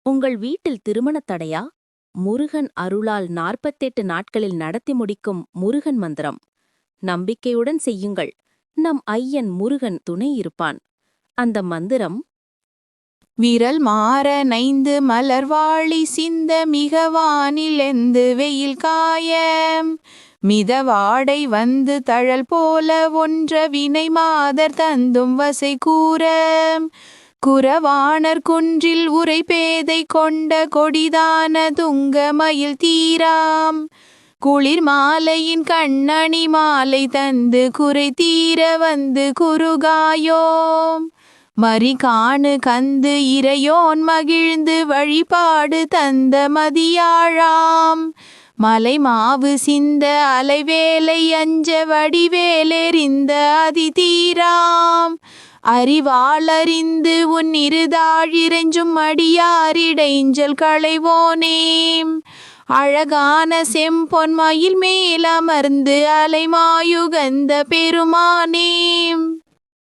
உங்கள் வீட்டில் திருமணத் தடையா? முருகன் அருளால் 48 நாட்களில் நடத்தி முடிக்கும் முருகன் மந்திரம். நம்பிக்கையுடன் செய்யுங்கள். நம் ஐயன் முருகன் துணை இருப்பான். அந்த மந்திரம்: விரல் மாற நைந்து மலர்வாழி சிந்த மிகவானிலெந்து வெயில் காய மிதவாடை வந்து தழல் போல ஒன்ற வினை மாதர் தந்தும் வசை கூற குறவாணர் குன்றில் உரை பேதை கொண்ட கொடிதான துங்க மயில் தீராம் குளிர் மாலையின் கண்ணணி மாலை தந்து குறை தீர வந்து குறுகாயோம் மறி காணு கந்து இறையோன் மகிழ்ந்து வழிபாடு தந்த மதியாழாம் மலை மாவு சிந்த அலைவேலை அஞ்ச வடிவேலெறிந்த அதிதீராம் அறிவாளறிந்து உன் இருதாழிறைஞ்சும் அடியாரிடைஞ்சல் களைவோனேம் அழகான செம்பொன் மயில் மேல் அமர்ந்து அலைமாயுகந்த பெருமானேம்.